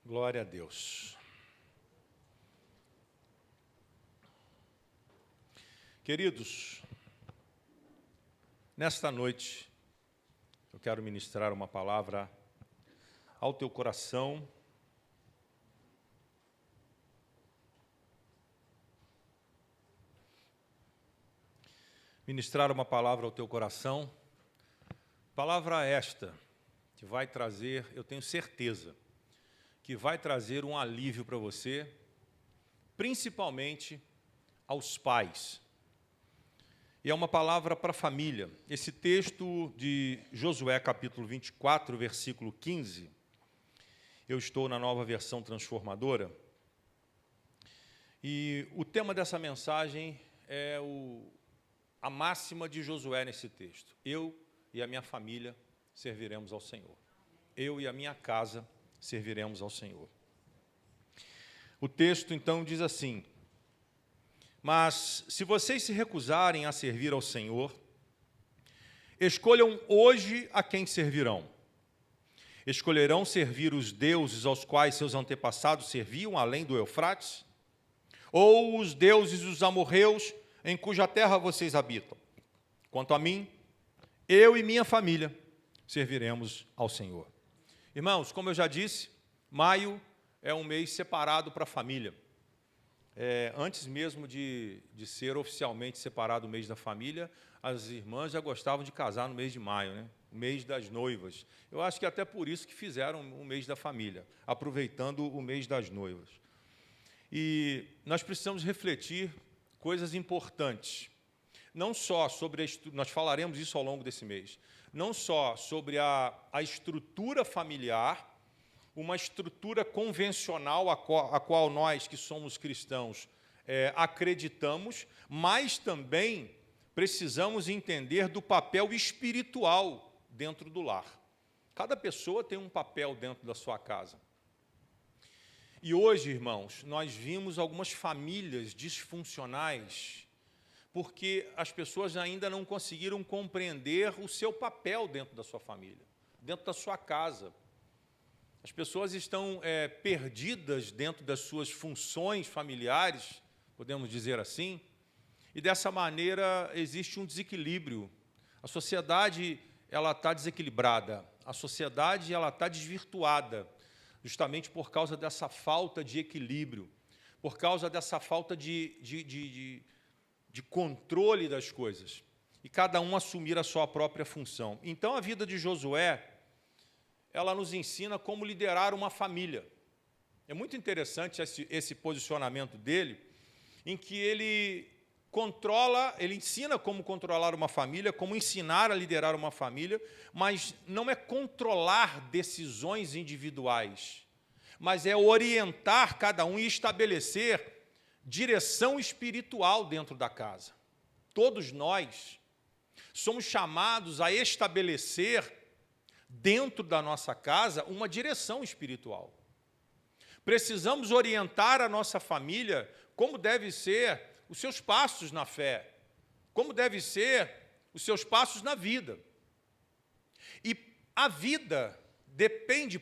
Glória a Deus. Queridos, nesta noite, eu quero ministrar uma palavra ao teu coração. Ministrar uma palavra ao teu coração. Palavra esta, que vai trazer, eu tenho certeza, que vai trazer um alívio para você, principalmente aos pais. E é uma palavra para a família. Esse texto de Josué, capítulo 24, versículo 15, eu estou na Nova Versão Transformadora, e o tema dessa mensagem é a máxima de Josué nesse texto. Eu e a minha família serviremos ao Senhor. Eu e a minha casa serviremos ao Senhor. O texto, então, diz assim: mas, se vocês se recusarem a servir ao Senhor, escolham hoje a quem servirão. Escolherão servir os deuses aos quais seus antepassados serviam, além do Eufrates? Ou os deuses dos amorreus, em cuja terra vocês habitam? Quanto a mim, eu e minha família serviremos ao Senhor. Irmãos, como eu já disse, maio é um mês separado para a família. Antes mesmo de ser oficialmente separado o mês da família, as irmãs já gostavam de casar no mês de maio, né? O mês das noivas. Eu acho que até por isso que fizeram o mês da família, aproveitando o mês das noivas. E nós precisamos refletir coisas importantes. Não só sobre, nós falaremos isso ao longo desse mês, não só sobre a estrutura familiar, uma estrutura convencional a qual nós, que somos cristãos, acreditamos, mas também precisamos entender do papel espiritual dentro do lar. Cada pessoa tem um papel dentro da sua casa. E hoje, irmãos, nós vimos algumas famílias disfuncionais porque as pessoas ainda não conseguiram compreender o seu papel dentro da sua família, dentro da sua casa. As pessoas estão perdidas dentro das suas funções familiares, podemos dizer assim, e dessa maneira existe um desequilíbrio. A sociedade está desequilibrada, a sociedade está desvirtuada, justamente por causa dessa falta de equilíbrio, por causa dessa falta de controle das coisas, e cada um assumir a sua própria função. Então, a vida de Josué, ela nos ensina como liderar uma família. É muito interessante esse posicionamento dele, em que ele ensina como controlar uma família, como ensinar a liderar uma família, mas não é controlar decisões individuais, mas é orientar cada um e estabelecer direção espiritual dentro da casa. Todos nós somos chamados a estabelecer dentro da nossa casa uma direção espiritual. Precisamos orientar a nossa família como devem ser os seus passos na fé, como devem ser os seus passos na vida. E a vida depende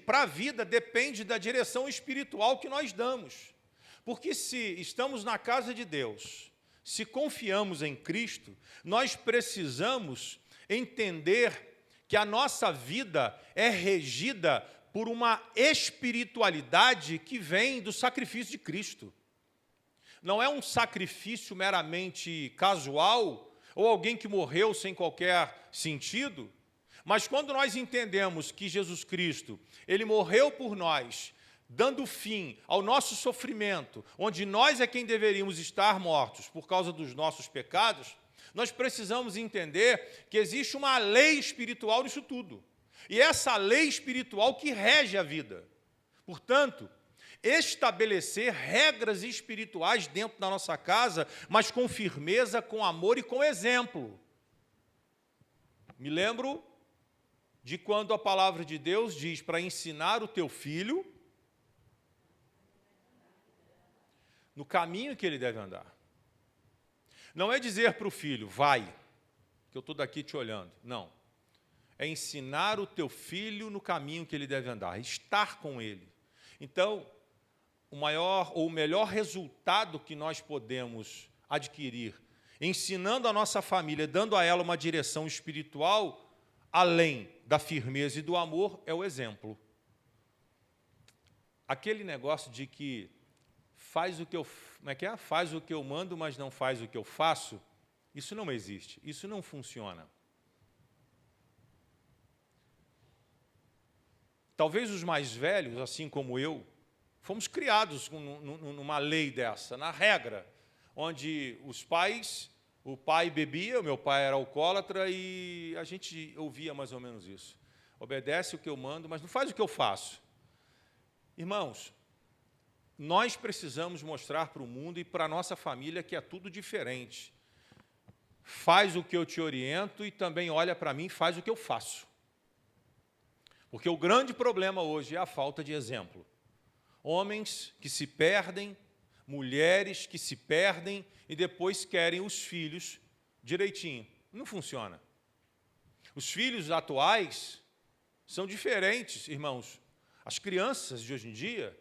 da direção espiritual que nós damos. Porque se estamos na casa de Deus, se confiamos em Cristo, nós precisamos entender que a nossa vida é regida por uma espiritualidade que vem do sacrifício de Cristo. Não é um sacrifício meramente casual, ou alguém que morreu sem qualquer sentido, mas quando nós entendemos que Jesus Cristo, ele morreu por nós, dando fim ao nosso sofrimento, onde nós é quem deveríamos estar mortos por causa dos nossos pecados, nós precisamos entender que existe uma lei espiritual nisso tudo. E essa lei espiritual que rege a vida. Portanto, estabelecer regras espirituais dentro da nossa casa, mas com firmeza, com amor e com exemplo. Me lembro de quando a palavra de Deus diz para ensinar o teu filho no caminho que ele deve andar. Não é dizer para o filho, vai, que eu estou daqui te olhando. Não. É ensinar o teu filho no caminho que ele deve andar, estar com ele. Então, o maior ou o melhor resultado que nós podemos adquirir, ensinando a nossa família, dando a ela uma direção espiritual, além da firmeza e do amor, é o exemplo. Aquele negócio de que faz o que eu, como é que é? Faz o que eu mando, mas não faz o que eu faço, isso não existe, isso não funciona. Talvez os mais velhos, assim como eu, fomos criados numa lei dessa, na regra, onde o pai bebia, o meu pai era alcoólatra e a gente ouvia mais ou menos isso. Obedece o que eu mando, mas não faz o que eu faço. Irmãos, nós precisamos mostrar para o mundo e para a nossa família que é tudo diferente. Faz o que eu te oriento e também olha para mim e faz o que eu faço. Porque o grande problema hoje é a falta de exemplo. Homens que se perdem, mulheres que se perdem e depois querem os filhos direitinho. Não funciona. Os filhos atuais são diferentes, irmãos. As crianças de hoje em dia,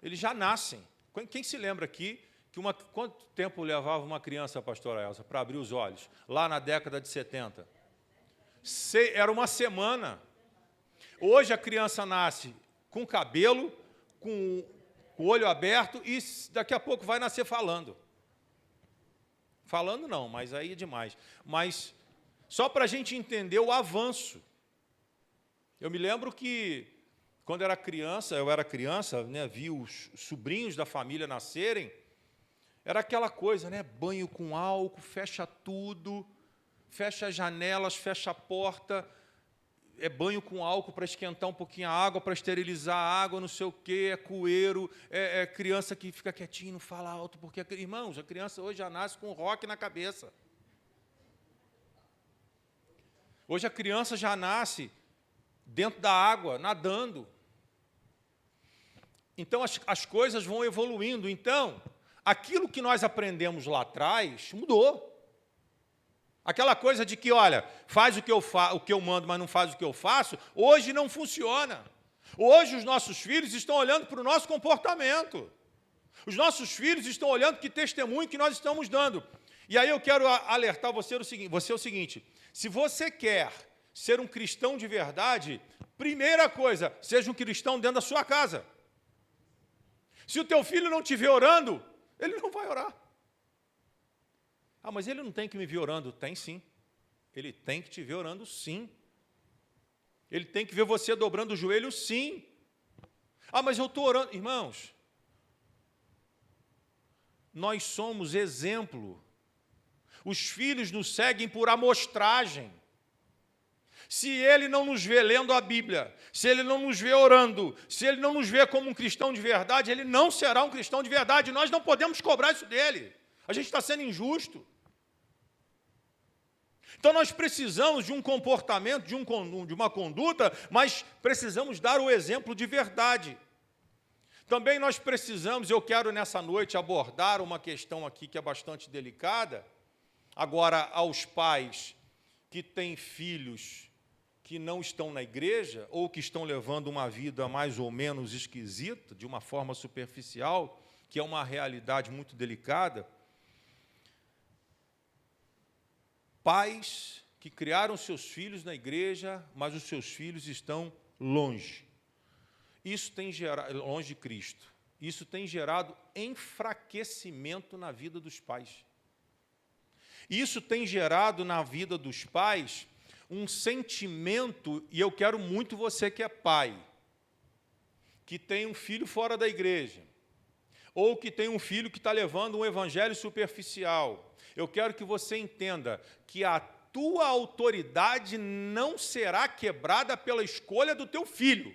eles já nascem. Quem se lembra aqui que quanto tempo levava uma criança, pastora Elza, para abrir os olhos? Lá na década de 70. Era uma semana. Hoje a criança nasce com cabelo, com o olho aberto e daqui a pouco vai nascer falando. Falando não, mas aí é demais. Mas só para a gente entender o avanço. Eu me lembro que, quando eu era criança, né, vi os sobrinhos da família nascerem, era aquela coisa, né, banho com álcool, fecha tudo, fecha as janelas, fecha a porta, é banho com álcool para esquentar um pouquinho a água, para esterilizar a água, não sei o quê, é cueiro, é criança que fica quietinho, não fala alto, porque, irmãos, a criança hoje já nasce com rock na cabeça. Hoje a criança já nasce dentro da água, nadando. Então, as coisas vão evoluindo. Então, aquilo que nós aprendemos lá atrás mudou. Aquela coisa de que, olha, faz o que eu mando, mas não faz o que eu faço, hoje não funciona. Hoje os nossos filhos estão olhando para o nosso comportamento. Os nossos filhos estão olhando que testemunho que nós estamos dando. E aí eu quero alertar você o seguinte, se você quer ser um cristão de verdade, primeira coisa, seja um cristão dentro da sua casa. Se o teu filho não te ver orando, ele não vai orar. Ah, mas ele não tem que me ver orando. Tem sim. Ele tem que te ver orando sim. Ele tem que ver você dobrando o joelho sim. Ah, mas eu estou orando. Irmãos, nós somos exemplo. Os filhos nos seguem por amostragem. Se ele não nos vê lendo a Bíblia, se ele não nos vê orando, se ele não nos vê como um cristão de verdade, ele não será um cristão de verdade. Nós não podemos cobrar isso dele. A gente está sendo injusto. Então, nós precisamos de um comportamento, de uma conduta, mas precisamos dar o exemplo de verdade. Também nós precisamos, eu quero nessa noite abordar uma questão aqui que é bastante delicada, agora aos pais que têm filhos que não estão na igreja ou que estão levando uma vida mais ou menos esquisita, de uma forma superficial, que é uma realidade muito delicada. Pais que criaram seus filhos na igreja, mas os seus filhos estão longe. Isso tem gerado, longe de Cristo. Isso tem gerado enfraquecimento na vida dos pais. Isso tem gerado na vida dos pais um sentimento, e eu quero muito você que é pai, que tem um filho fora da igreja, ou que tem um filho que está levando um evangelho superficial. Eu quero que você entenda que a tua autoridade não será quebrada pela escolha do teu filho.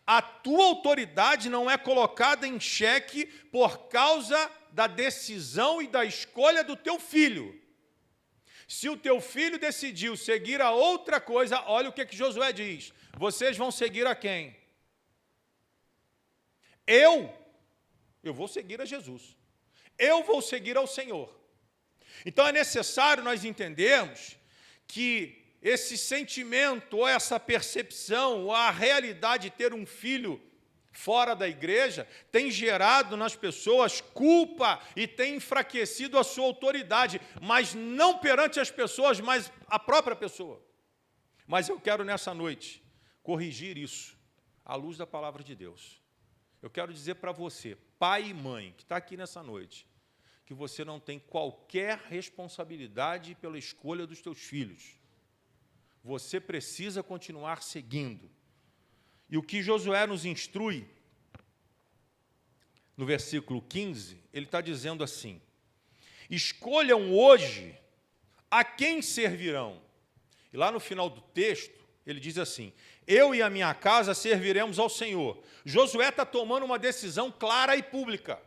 A tua autoridade não é colocada em xeque por causa da decisão e da escolha do teu filho. Se o teu filho decidiu seguir a outra coisa, olha o que Josué diz. Vocês vão seguir a quem? Eu vou seguir a Jesus. Eu vou seguir ao Senhor. Então é necessário nós entendermos que esse sentimento, ou essa percepção, ou a realidade de ter um filho fora da igreja, tem gerado nas pessoas culpa e tem enfraquecido a sua autoridade, mas não perante as pessoas, mas a própria pessoa. Mas eu quero, nessa noite, corrigir isso, à luz da palavra de Deus. Eu quero dizer para você, pai e mãe, que está aqui nessa noite, que você não tem qualquer responsabilidade pela escolha dos teus filhos. Você precisa continuar seguindo. E o que Josué nos instrui, no versículo 15, ele está dizendo assim: escolham hoje a quem servirão. E lá no final do texto, ele diz assim: eu e a minha casa serviremos ao Senhor. Josué está tomando uma decisão clara e pública.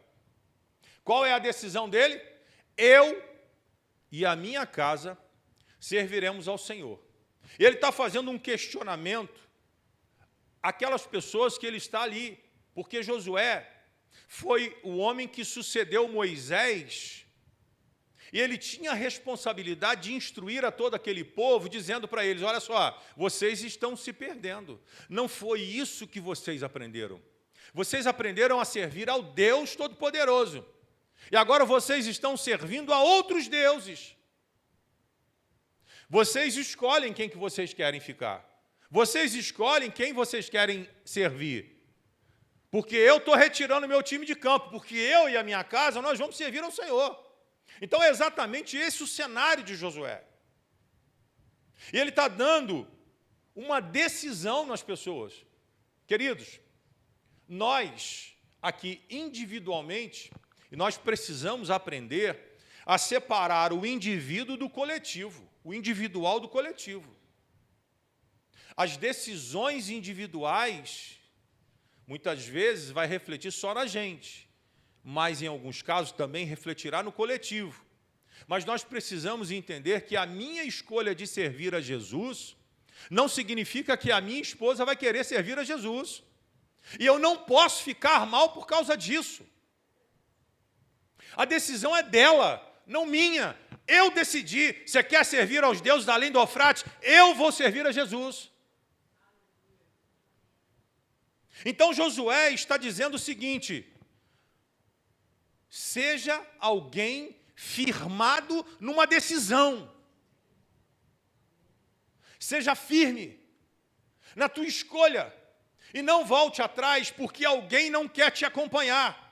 Qual é a decisão dele? Eu e a minha casa serviremos ao Senhor. Ele está fazendo um questionamento àquelas pessoas que ele está ali, porque Josué foi o homem que sucedeu Moisés, e ele tinha a responsabilidade de instruir a todo aquele povo, dizendo para eles: olha só, vocês estão se perdendo. Não foi isso que vocês aprenderam. Vocês aprenderam a servir ao Deus Todo-Poderoso. E agora vocês estão servindo a outros deuses. Vocês escolhem quem que vocês querem ficar. Vocês escolhem quem vocês querem servir. Porque eu estou retirando meu time de campo, porque eu e a minha casa, nós vamos servir ao Senhor. Então é exatamente esse o cenário de Josué. E ele está dando uma decisão nas pessoas. Queridos, nós aqui individualmente, e nós precisamos aprender a separar o indivíduo do coletivo, o individual do coletivo. As decisões individuais, muitas vezes, vai refletir só na gente, mas, em alguns casos, também refletirá no coletivo. Mas nós precisamos entender que a minha escolha de servir a Jesus não significa que a minha esposa vai querer servir a Jesus. E eu não posso ficar mal por causa disso. A decisão é dela, não minha. Eu decidi, você quer servir aos deuses além do Eufrates? Eu vou servir a Jesus. Então Josué está dizendo o seguinte: seja alguém firmado numa decisão. Seja firme na tua escolha e não volte atrás porque alguém não quer te acompanhar.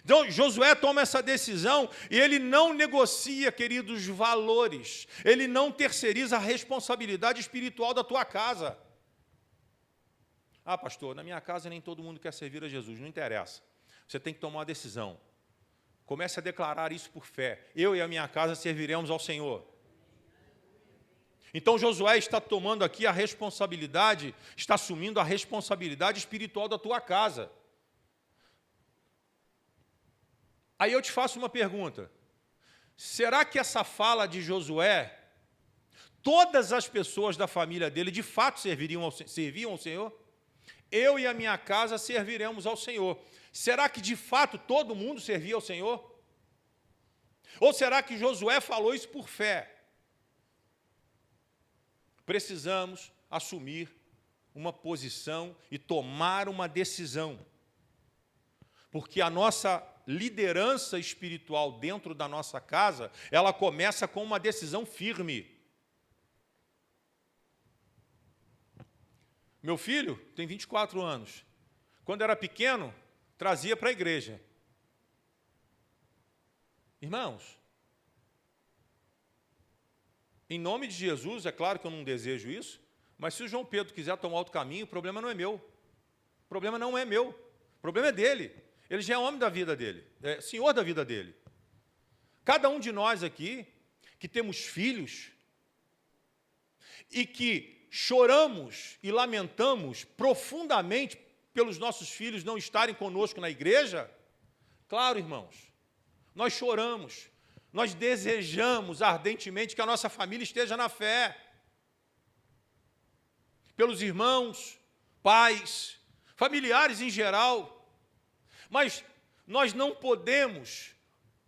Então, Josué toma essa decisão e ele não negocia, queridos, valores. Ele não terceiriza a responsabilidade espiritual da tua casa. Ah, pastor, na minha casa nem todo mundo quer servir a Jesus, não interessa. Você tem que tomar uma decisão. Comece a declarar isso por fé. Eu e a minha casa serviremos ao Senhor. Então Josué está tomando aqui a responsabilidade, está assumindo a responsabilidade espiritual da tua casa. Aí eu te faço uma pergunta: será que essa fala de Josué, todas as pessoas da família dele de fato serviam ao Senhor? Eu e a minha casa serviremos ao Senhor. Será que de fato todo mundo servia ao Senhor? Ou será que Josué falou isso por fé? Precisamos assumir uma posição e tomar uma decisão. Porque a nossa liderança espiritual dentro da nossa casa, ela começa com uma decisão firme. Meu filho tem 24 anos. Quando era pequeno, trazia para a igreja. Irmãos, em nome de Jesus, é claro que eu não desejo isso, mas se o João Pedro quiser tomar outro caminho, o problema não é meu. O problema não é meu. O problema é dele. Ele já é homem da vida dele, é senhor da vida dele. Cada um de nós aqui, que temos filhos, e que choramos e lamentamos profundamente pelos nossos filhos não estarem conosco na igreja, claro, irmãos, nós choramos, nós desejamos ardentemente que a nossa família esteja na fé. Pelos irmãos, pais, familiares em geral. Mas nós não podemos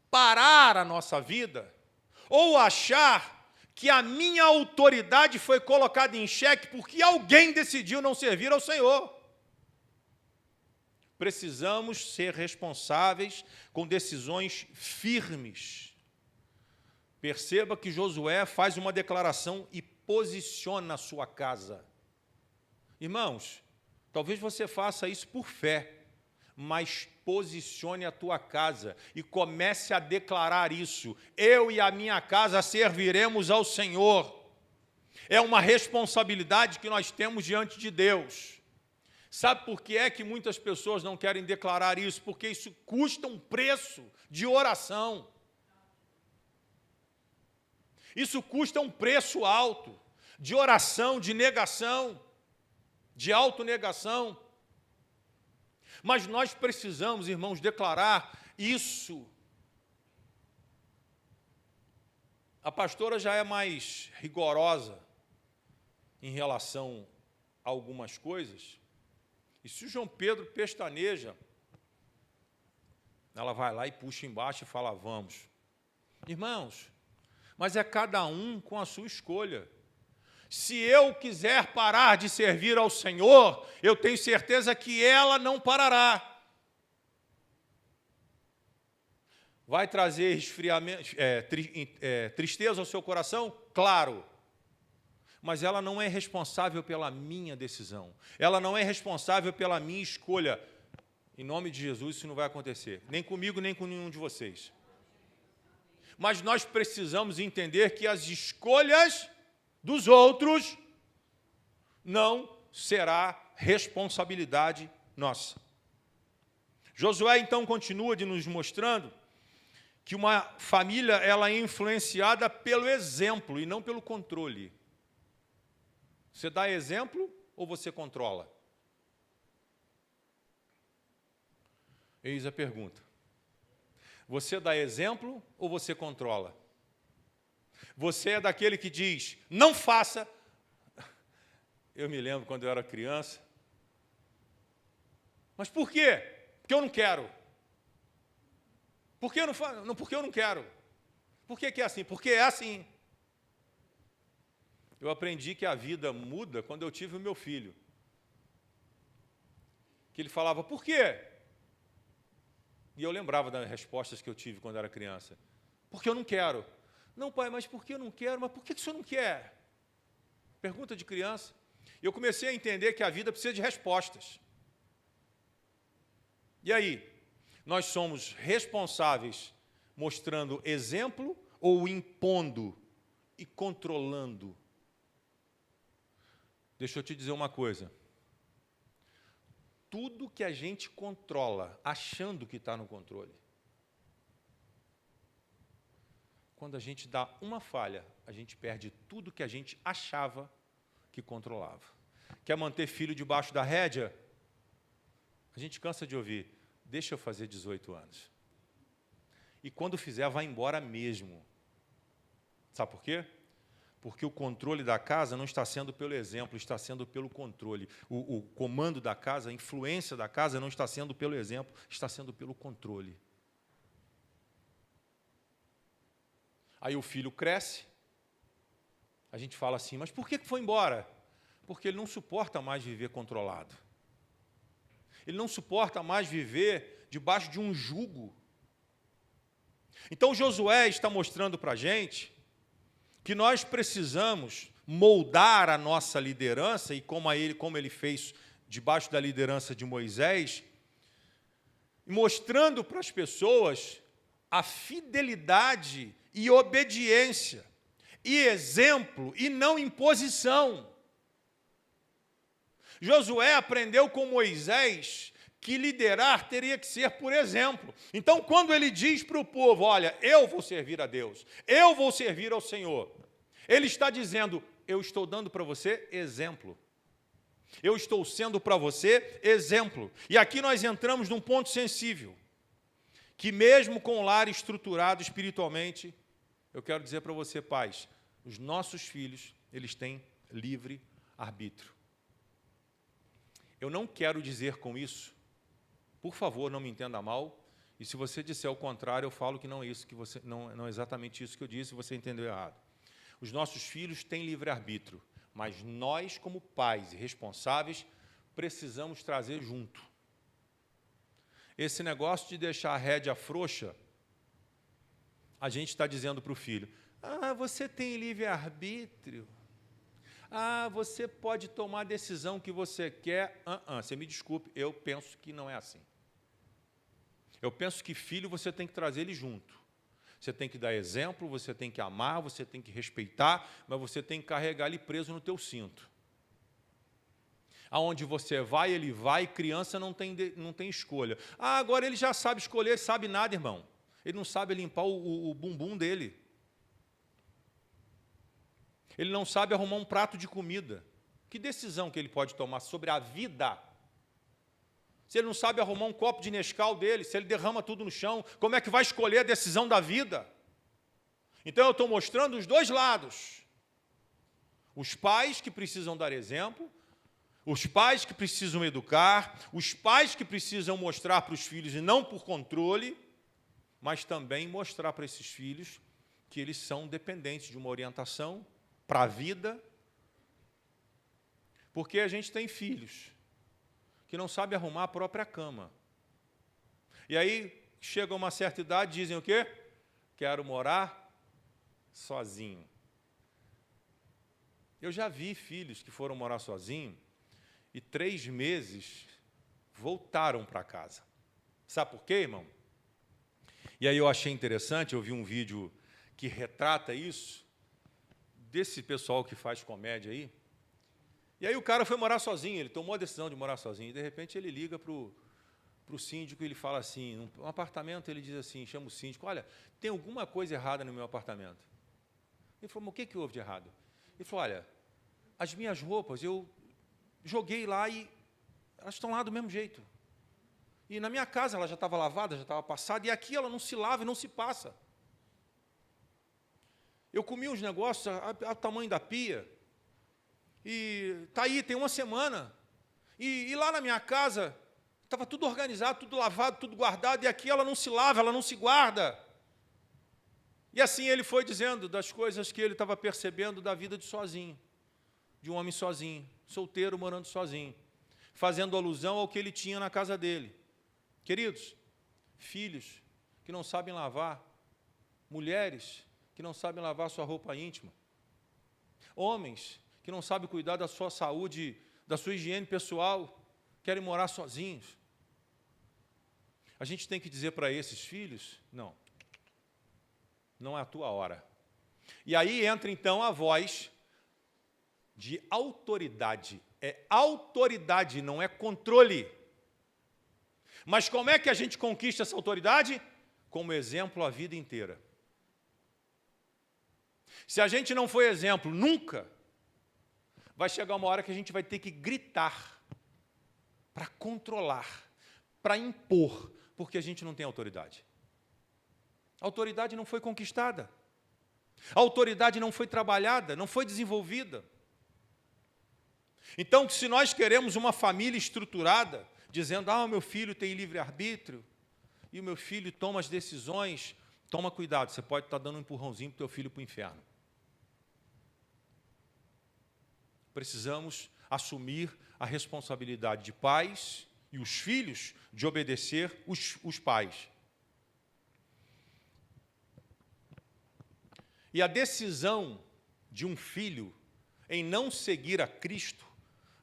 parar a nossa vida ou achar que a minha autoridade foi colocada em xeque porque alguém decidiu não servir ao Senhor. Precisamos ser responsáveis com decisões firmes. Perceba que Josué faz uma declaração e posiciona a sua casa. Irmãos, talvez você faça isso por fé, mas posicione a tua casa e comece a declarar isso. Eu e a minha casa serviremos ao Senhor. É uma responsabilidade que nós temos diante de Deus. Sabe por que é que muitas pessoas não querem declarar isso? Porque isso custa um preço de oração. Isso custa um preço alto de oração, de negação, de autonegação. Mas nós precisamos, irmãos, declarar isso. A pastora já é mais rigorosa em relação a algumas coisas. E se o João Pedro pestaneja, ela vai lá e puxa embaixo e fala, vamos. Irmãos, mas é cada um com a sua escolha. Se eu quiser parar de servir ao Senhor, eu tenho certeza que ela não parará. Vai trazer esfriamento, tristeza ao seu coração? Claro. Mas ela não é responsável pela minha decisão. Ela não é responsável pela minha escolha. Em nome de Jesus, isso não vai acontecer. Nem comigo, nem com nenhum de vocês. Mas nós precisamos entender que as escolhas dos outros não será responsabilidade nossa. Josué, então, continua de nos mostrando que uma família ela é influenciada pelo exemplo e não pelo controle. Você dá exemplo ou você controla? Eis a pergunta. Você dá exemplo ou você controla? Você é daquele que diz, não faça. Eu me lembro quando eu era criança. Mas por quê? Porque eu não quero. Por que eu não faço? Não, porque eu não quero. Por que é assim? Porque é assim. Eu aprendi que a vida muda quando eu tive o meu filho. Que ele falava, por quê? E eu lembrava das respostas que eu tive quando era criança. Porque eu não quero. Não, pai, mas por que eu não quero? Mas por que o senhor não quer? Pergunta de criança. E eu comecei a entender que a vida precisa de respostas. E aí? Nós somos responsáveis mostrando exemplo ou impondo e controlando? Deixa eu te dizer uma coisa. Tudo que a gente controla, achando que está no controle, quando a gente dá uma falha, a gente perde tudo que a gente achava que controlava. Quer manter filho debaixo da rédea? A gente cansa de ouvir, deixa eu fazer 18 anos. E quando fizer, vai embora mesmo. Sabe por quê? Porque o controle da casa não está sendo pelo exemplo, está sendo pelo controle. O comando da casa, a influência da casa não está sendo pelo exemplo, está sendo pelo controle. Aí o filho cresce, a gente fala assim, mas por que foi embora? Porque ele não suporta mais viver controlado. Ele não suporta mais viver debaixo de um jugo. Então Josué está mostrando para a gente que nós precisamos moldar a nossa liderança, e como ele fez debaixo da liderança de Moisés, mostrando para as pessoas a fidelidade e obediência, e exemplo, e não imposição. Josué aprendeu com Moisés que liderar teria que ser por exemplo. Então, quando ele diz para o povo, olha, eu vou servir a Deus, eu vou servir ao Senhor, ele está dizendo, eu estou dando para você exemplo. Eu estou sendo para você exemplo. E aqui nós entramos num ponto sensível, que mesmo com o lar estruturado espiritualmente, eu quero dizer para você, pais, os nossos filhos, eles têm livre arbítrio. Eu não quero dizer com isso, por favor, não me entenda mal, e se você disser o contrário, eu falo que não é isso, que você não é exatamente isso que eu disse, você entendeu errado. Os nossos filhos têm livre-arbítrio, mas nós, como pais e responsáveis, precisamos trazer junto. Esse negócio de deixar a rédea frouxa, a gente está dizendo para o filho, você tem livre-arbítrio, você pode tomar a decisão que você quer. Você me desculpe, eu penso que não é assim. Eu penso que filho você tem que trazer ele junto. Você tem que dar exemplo, você tem que amar, você tem que respeitar, mas você tem que carregar ele preso no teu cinto. Aonde você vai, ele vai, criança não tem escolha. Agora ele já sabe escolher, sabe nada, irmão. Ele não sabe limpar o bumbum dele. Ele não sabe arrumar um prato de comida. Que decisão que ele pode tomar sobre a vida? Se ele não sabe arrumar um copo de Nescau dele, se ele derrama tudo no chão, como é que vai escolher a decisão da vida? Então, eu estou mostrando os dois lados. Os pais que precisam dar exemplo, os pais que precisam educar, os pais que precisam mostrar para os filhos, e não por controle, mas também mostrar para esses filhos que eles são dependentes de uma orientação para a vida, porque a gente tem filhos que não sabem arrumar a própria cama. E aí, chega uma certa idade, dizem o quê? Quero morar sozinho. Eu já vi filhos que foram morar sozinhos e 3 meses voltaram para casa. Sabe por quê, irmão? E aí eu achei interessante, eu vi um vídeo que retrata isso, desse pessoal que faz comédia aí. E aí o cara foi morar sozinho, ele tomou a decisão de morar sozinho, e de repente ele liga para o síndico e ele fala assim, um apartamento, ele diz assim, chama o síndico, olha, tem alguma coisa errada no meu apartamento. Ele falou, mas o que houve de errado? Ele falou, olha, as minhas roupas, eu joguei lá e elas estão lá do mesmo jeito. E na minha casa ela já estava lavada, já estava passada, e aqui ela não se lava e não se passa. Eu comi uns negócios ao tamanho da pia, e está aí, tem uma semana. E lá na minha casa, estava tudo organizado, tudo lavado, tudo guardado, e aqui ela não se lava, ela não se guarda. E assim ele foi dizendo das coisas que ele estava percebendo da vida de sozinho, de um homem sozinho, solteiro, morando sozinho, fazendo alusão ao que ele tinha na casa dele. Queridos, filhos que não sabem lavar, mulheres que não sabem lavar sua roupa íntima, homens que não sabem cuidar da sua saúde, da sua higiene pessoal, querem morar sozinhos. A gente tem que dizer para esses filhos, não é a tua hora. E aí entra, então, a voz de autoridade. É autoridade, não é controle. Mas como é que a gente conquista essa autoridade? Como exemplo a vida inteira. Se a gente não for exemplo nunca, vai chegar uma hora que a gente vai ter que gritar para controlar, para impor, porque a gente não tem autoridade. A autoridade não foi conquistada. A autoridade não foi trabalhada, não foi desenvolvida. Então, se nós queremos uma família estruturada, dizendo, o meu filho tem livre-arbítrio, e o meu filho toma as decisões, toma cuidado, você pode estar dando um empurrãozinho para o teu filho para o inferno. Precisamos assumir a responsabilidade de pais e os filhos de obedecer os pais. E a decisão de um filho em não seguir a Cristo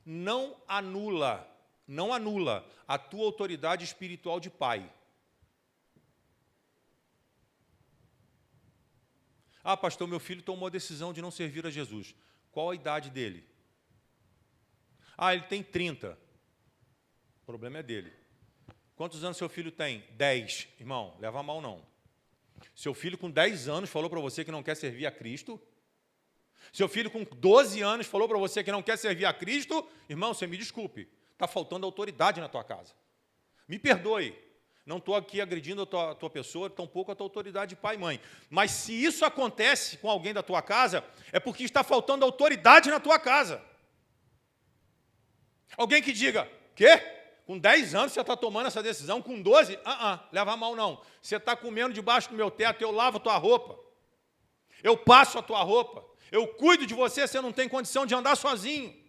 não anula a tua autoridade espiritual de pai. Pastor, meu filho tomou a decisão de não servir a Jesus. Qual a idade dele? Ele tem 30. O problema é dele. Quantos anos seu filho tem? 10. Irmão, leva a mal não. Seu filho com 10 anos falou para você que não quer servir a Cristo? Seu filho com 12 anos falou para você que não quer servir a Cristo? Irmão, você me desculpe, está faltando autoridade na tua casa. Me perdoe, não estou aqui agredindo a tua pessoa, tampouco a tua autoridade de pai e mãe. Mas se isso acontece com alguém da tua casa, é porque está faltando autoridade na tua casa. Alguém que diga, quê? Com 10 anos você está tomando essa decisão, com 12? Leva a mal não. Você está comendo debaixo do meu teto, eu lavo a tua roupa. Eu passo a tua roupa. Eu cuido de você, você não tem condição de andar sozinho.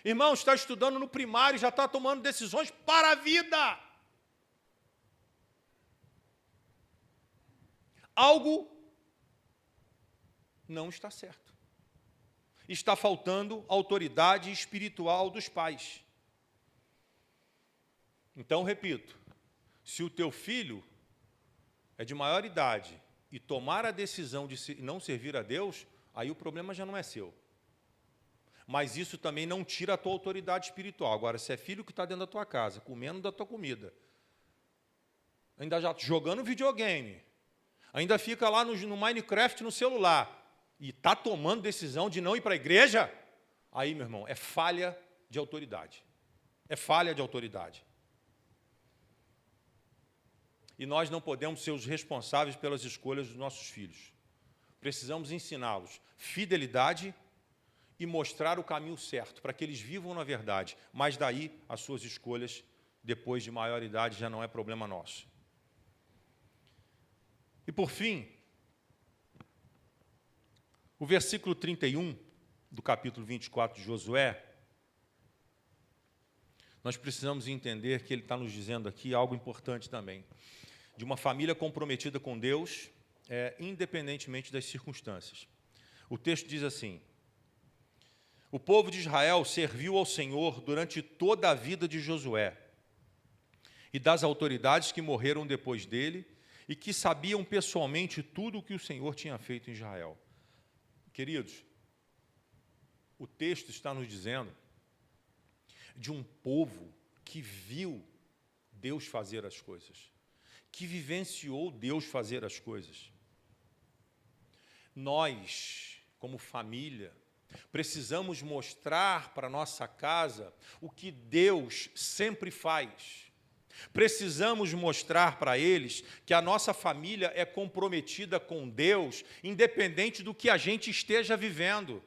Irmão, está estudando no primário e já está tomando decisões para a vida. Algo não está certo. Está faltando autoridade espiritual dos pais. Então, repito, se o teu filho é de maior idade e tomar a decisão de não servir a Deus, aí o problema já não é seu. Mas isso também não tira a tua autoridade espiritual. Agora, se é filho que está dentro da tua casa, comendo da tua comida, ainda já jogando videogame, ainda fica lá no Minecraft no celular, e está tomando decisão de não ir para a igreja, aí, meu irmão, é falha de autoridade. É falha de autoridade. E nós não podemos ser os responsáveis pelas escolhas dos nossos filhos. Precisamos ensiná-los fidelidade e mostrar o caminho certo, para que eles vivam na verdade. Mas daí, as suas escolhas, depois de maior idade, já não é problema nosso. E por fim, o versículo 31 do capítulo 24 de Josué, nós precisamos entender que ele está nos dizendo aqui algo importante também. De uma família comprometida com Deus, independentemente das circunstâncias. O texto diz assim: o povo de Israel serviu ao Senhor durante toda a vida de Josué e das autoridades que morreram depois dele e que sabiam pessoalmente tudo o que o Senhor tinha feito em Israel. Queridos, o texto está nos dizendo de um povo que viu Deus fazer as coisas, que vivenciou Deus fazer as coisas. Nós, como família, precisamos mostrar para nossa casa o que Deus sempre faz. Precisamos mostrar para eles que a nossa família é comprometida com Deus, independente do que a gente esteja vivendo.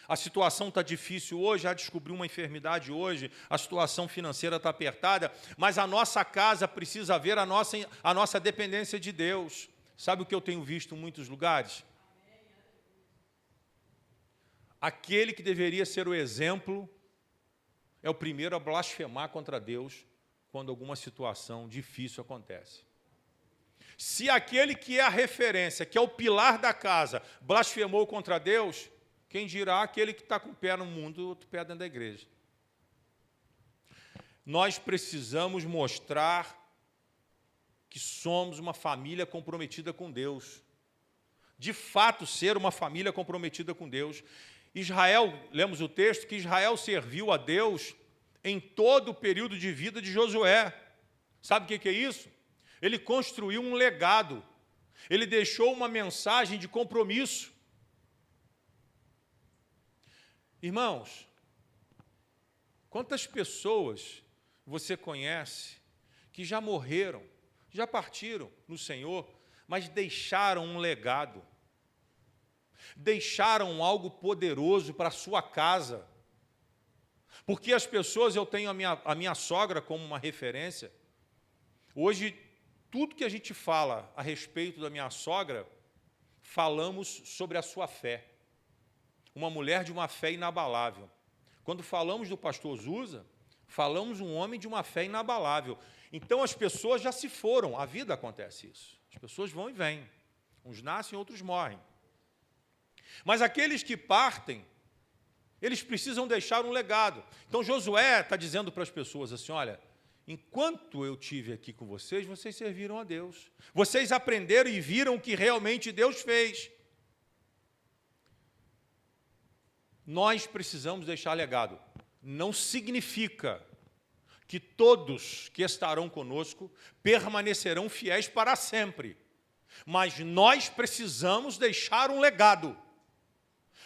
A situação está difícil hoje, já descobri uma enfermidade hoje, a situação financeira está apertada, mas a nossa casa precisa ver a nossa dependência de Deus. Sabe o que eu tenho visto em muitos lugares? Aquele que deveria ser o exemplo é o primeiro a blasfemar contra Deus quando alguma situação difícil acontece. Se aquele que é a referência, que é o pilar da casa, blasfemou contra Deus, quem dirá aquele que está com o pé no mundo e outro pé dentro da igreja? Nós precisamos mostrar que somos uma família comprometida com Deus. De fato, ser uma família comprometida com Deus. Israel, lemos o texto, que Israel serviu a Deus em todo o período de vida de Josué. Sabe o que é isso? Ele construiu um legado. Ele deixou uma mensagem de compromisso. Irmãos, quantas pessoas você conhece que já morreram, já partiram no Senhor, mas deixaram um legado, deixaram algo poderoso para a sua casa? Porque as pessoas, eu tenho a minha sogra como uma referência. Hoje, tudo que a gente fala a respeito da minha sogra, falamos sobre a sua fé. Uma mulher de uma fé inabalável. Quando falamos do pastor Zusa, falamos um homem de uma fé inabalável. Então as pessoas já se foram, a vida acontece isso. As pessoas vão e vêm. Uns nascem, outros morrem. Mas aqueles que partem, eles precisam deixar um legado. Então Josué está dizendo para as pessoas assim, olha, enquanto eu estive aqui com vocês, vocês serviram a Deus. Vocês aprenderam e viram o que realmente Deus fez. Nós precisamos deixar legado. Não significa que todos que estarão conosco permanecerão fiéis para sempre. Mas nós precisamos deixar um legado.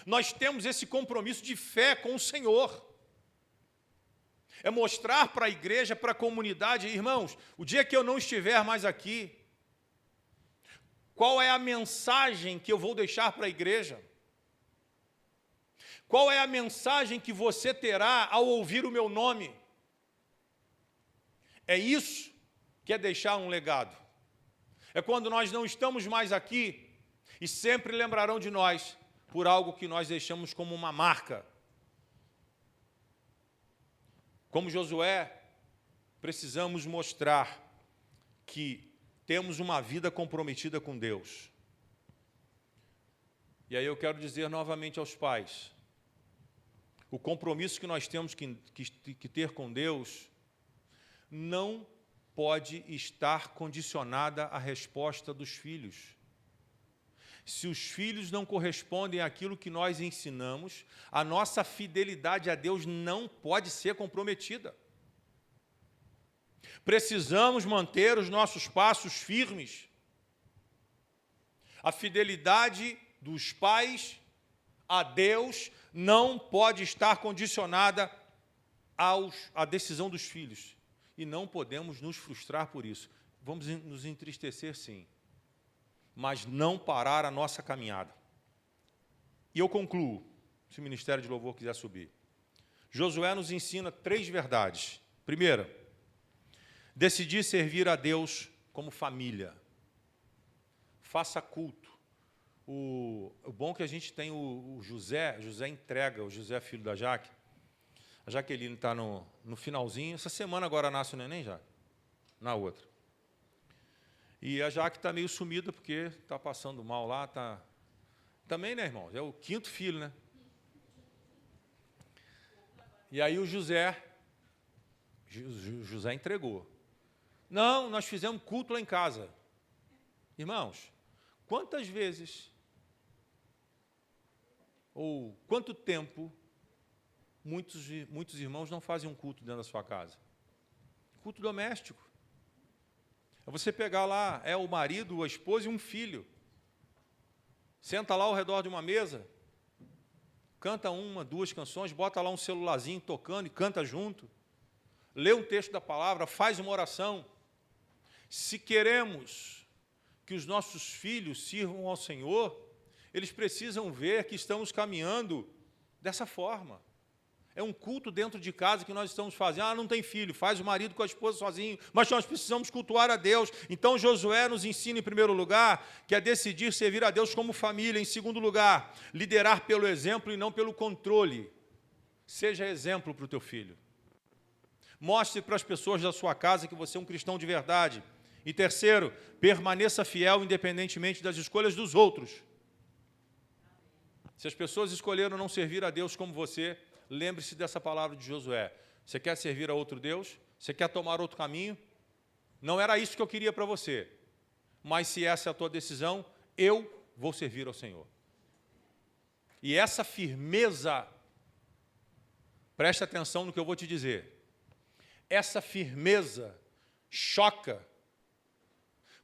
Nós temos esse compromisso de fé com o Senhor. É mostrar para a igreja, para a comunidade, irmãos, o dia que eu não estiver mais aqui, qual é a mensagem que eu vou deixar para a igreja? Qual é a mensagem que você terá ao ouvir o meu nome? É isso que é deixar um legado. É quando nós não estamos mais aqui e sempre lembrarão de nós, por algo que nós deixamos como uma marca. Como Josué, precisamos mostrar que temos uma vida comprometida com Deus. E aí eu quero dizer novamente aos pais, o compromisso que nós temos que ter com Deus não pode estar condicionada à resposta dos filhos. Se os filhos não correspondem àquilo que nós ensinamos, a nossa fidelidade a Deus não pode ser comprometida. Precisamos manter os nossos passos firmes. A fidelidade dos pais a Deus não pode estar condicionada à decisão dos filhos. E não podemos nos frustrar por isso. Vamos nos entristecer, sim, mas não parar a nossa caminhada. E eu concluo, se o Ministério de Louvor quiser subir. Josué nos ensina 3 verdades. Primeira, decidir servir a Deus como família. Faça culto. O bom é que a gente tem o José entrega, o José filho da Jaque. A Jaqueline está no finalzinho. Essa semana agora nasce o neném já, na outra. E a Jaque está meio sumida, porque está passando mal lá. Tá... Também, né, irmão? É o 5º filho, né? E aí o José entregou. Não, nós fizemos culto lá em casa. Irmãos, quantas vezes, ou quanto tempo, muitos irmãos não fazem um culto dentro da sua casa? Culto doméstico. É você pegar lá, o marido, a esposa e um filho. Senta lá ao redor de uma mesa, canta 1, 2 canções, bota lá um celularzinho tocando e canta junto. Lê um texto da palavra, faz uma oração. Se queremos que os nossos filhos sirvam ao Senhor, eles precisam ver que estamos caminhando dessa forma. É um culto dentro de casa que nós estamos fazendo. Não tem filho, faz o marido com a esposa sozinho, mas nós precisamos cultuar a Deus. Então, Josué nos ensina, em primeiro lugar, que é decidir servir a Deus como família. Em segundo lugar, liderar pelo exemplo e não pelo controle. Seja exemplo para o teu filho. Mostre para as pessoas da sua casa que você é um cristão de verdade. E terceiro, permaneça fiel independentemente das escolhas dos outros. Se as pessoas escolheram não servir a Deus como você, lembre-se dessa palavra de Josué. Você quer servir a outro Deus? Você quer tomar outro caminho? Não era isso que eu queria para você. Mas se essa é a tua decisão, eu vou servir ao Senhor. E essa firmeza, preste atenção no que eu vou te dizer. Essa firmeza choca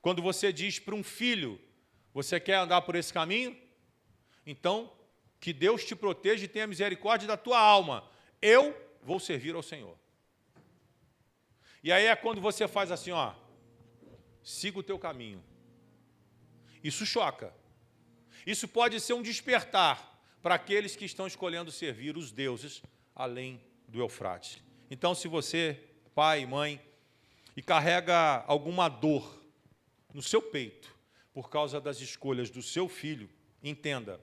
quando você diz para um filho, você quer andar por esse caminho? Então, que Deus te proteja e tenha misericórdia da tua alma. Eu vou servir ao Senhor. E aí é quando você faz assim, ó, siga o teu caminho. Isso choca. Isso pode ser um despertar para aqueles que estão escolhendo servir os deuses além do Eufrates. Então, se você, pai, mãe, e carrega alguma dor no seu peito por causa das escolhas do seu filho, entenda,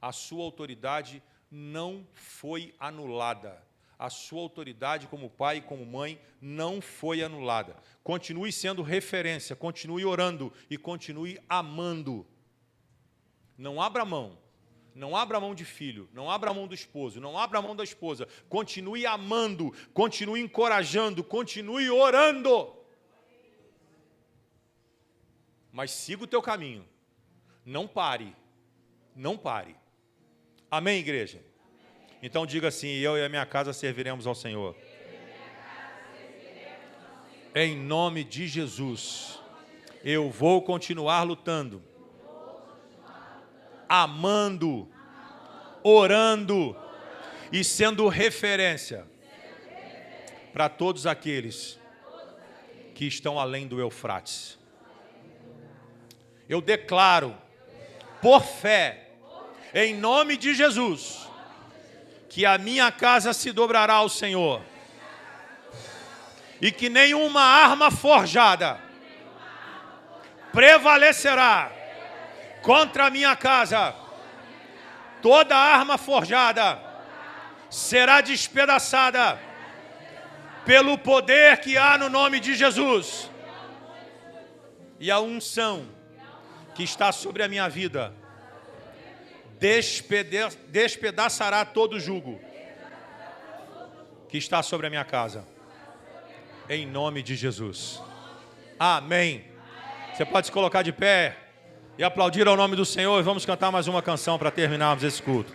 a sua autoridade não foi anulada. A sua autoridade como pai e como mãe não foi anulada. Continue sendo referência, continue orando e continue amando. Não abra mão. Não abra mão de filho, não abra mão do esposo, não abra mão da esposa. Continue amando, continue encorajando, continue orando. Mas siga o teu caminho. Não pare. Não pare. Amém, igreja? Amém. Então diga assim, eu e a minha casa serviremos ao Senhor. Em nome de Jesus. Eu vou continuar lutando. Amando, orando e sendo referência para todos aqueles que estão além do Eufrates. Eu declaro, por fé, em nome de Jesus, que a minha casa se dobrará ao Senhor e que nenhuma arma forjada prevalecerá contra a minha casa. Toda arma forjada será despedaçada pelo poder que há no nome de Jesus. E a unção que está sobre a minha vida despedaçará todo jugo que está sobre a minha casa. Em nome de Jesus. Amém. Você pode se colocar de pé e aplaudir ao nome do Senhor. E vamos cantar mais uma canção para terminarmos esse culto.